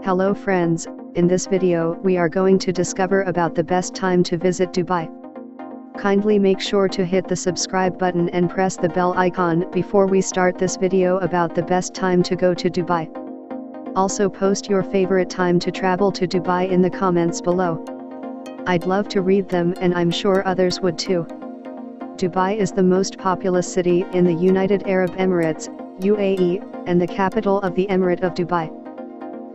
Hello friends, in this video we are going to discover about the best time to visit Dubai. Kindly make sure to hit the subscribe button and press the bell icon before we start this video about the best time to go to Dubai. Also post your favorite time to travel to Dubai in the comments below. I'd love to read them and I'm sure others would too. Dubai is the most populous city in the United Arab Emirates, UAE, and the capital of the Emirate of Dubai.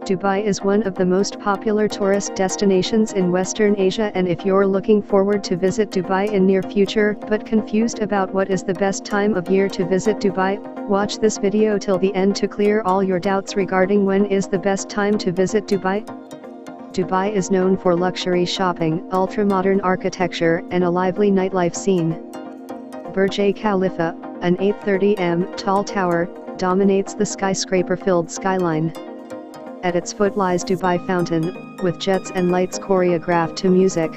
Dubai is one of the most popular tourist destinations in Western Asia, and if you're looking forward to visit Dubai in near future but confused about what is the best time of year to visit Dubai, watch this video till the end to clear all your doubts regarding when is the best time to visit Dubai. Dubai is known for luxury shopping, ultra-modern architecture, and a lively nightlife scene. Burj Khalifa, an 830 tall tower, dominates the skyscraper-filled skyline. At its foot lies Dubai Fountain, with jets and lights choreographed to music.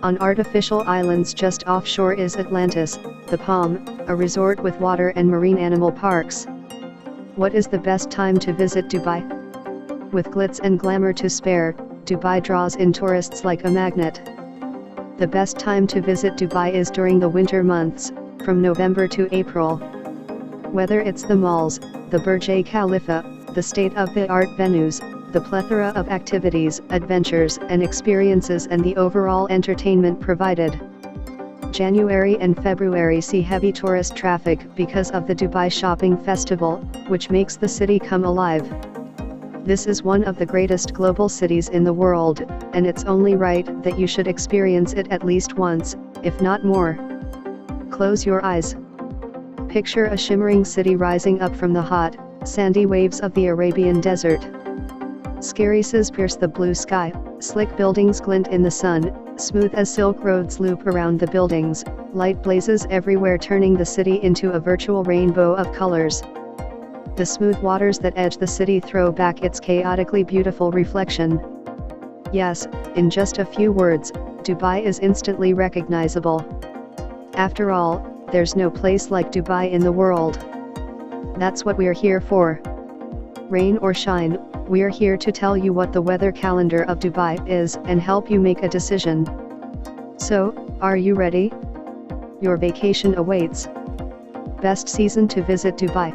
On artificial islands just offshore is Atlantis, the Palm, a resort with water and marine animal parks. What is the best time to visit Dubai? With glitz and glamour to spare, Dubai draws in tourists like a magnet. The best time to visit Dubai is during the winter months, from November to April. Whether it's the malls, the Burj Khalifa, the state-of-the-art venues, the plethora of activities, adventures, and experiences, and the overall entertainment provided. January and February see heavy tourist traffic because of the Dubai Shopping Festival, which makes the city come alive. This is one of the greatest global cities in the world, and it's only right that you should experience it at least once, if not more. Close your eyes. Picture a shimmering city rising up from the hot, sandy waves of the Arabian desert. Scarises pierce the blue sky, slick buildings glint in the sun, smooth as silk roads loop around the buildings, light blazes everywhere turning the city into a virtual rainbow of colors. The smooth waters that edge the city throw back its chaotically beautiful reflection. Yes, in just a few words, Dubai is instantly recognizable. After all, there's no place like Dubai in the world. That's what we're here for. Rain or shine, we're here to tell you what the weather calendar of Dubai is and help you make a decision. So, are you ready? Your vacation awaits. Best season to visit Dubai.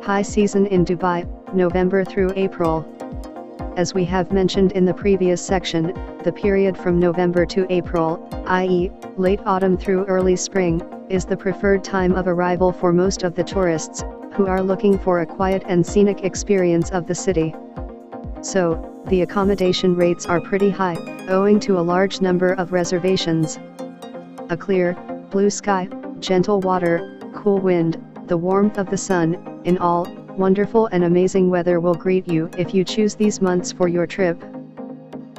High season in Dubai, November through April. As we have mentioned in the previous section, the period from November to April, i.e., late autumn through early spring, is the preferred time of arrival for most of the tourists, who are looking for a quiet and scenic experience of the city. So, the accommodation rates are pretty high, owing to a large number of reservations. A clear, blue sky, gentle water, cool wind, the warmth of the sun, in all, wonderful and amazing weather will greet you if you choose these months for your trip.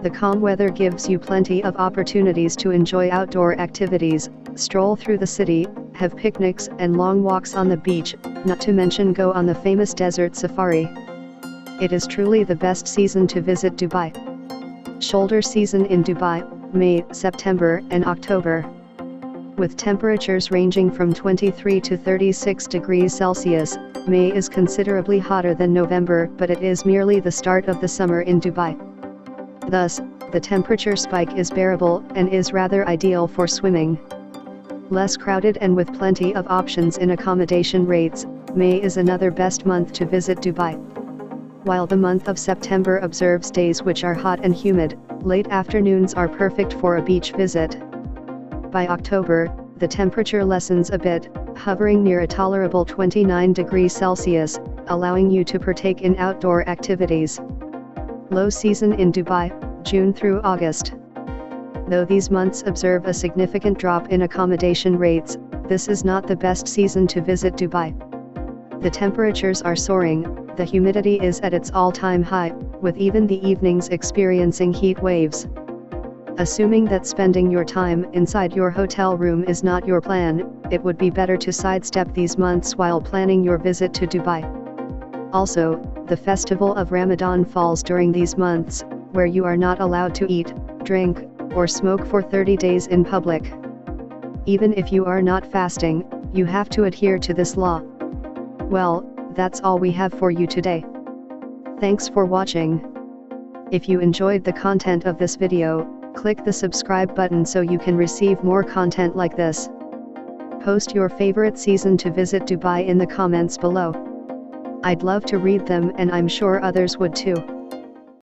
The calm weather gives you plenty of opportunities to enjoy outdoor activities, stroll through the city, have picnics and long walks on the beach, not to mention go on the famous desert safari. It is truly the best season to visit Dubai. Shoulder season in Dubai, May, September and October. With temperatures ranging from 23 to 36 degrees Celsius, May is considerably hotter than November, but it is merely the start of the summer in Dubai. Thus, the temperature spike is bearable and is rather ideal for swimming. Less crowded and with plenty of options in accommodation rates, May is another best month to visit Dubai. While the month of September observes days which are hot and humid, late afternoons are perfect for a beach visit. By October, the temperature lessens a bit, hovering near a tolerable 29 degrees Celsius, allowing you to partake in outdoor activities. Low season in Dubai, June through August. Though these months observe a significant drop in accommodation rates, this is not the best season to visit Dubai. The temperatures are soaring, the humidity is at its all-time high, with even the evenings experiencing heat waves. Assuming that spending your time inside your hotel room is not your plan, it would be better to sidestep these months while planning your visit to Dubai. Also, the festival of Ramadan falls during these months, where you are not allowed to eat, drink, or smoke for 30 days in public. Even if you are not fasting, you have to adhere to this law. Well, that's all we have for you today. Thanks for watching. If you enjoyed the content of this video, click the subscribe button so you can receive more content like this. Post your favorite season to visit Dubai in the comments below. I'd love to read them and I'm sure others would too.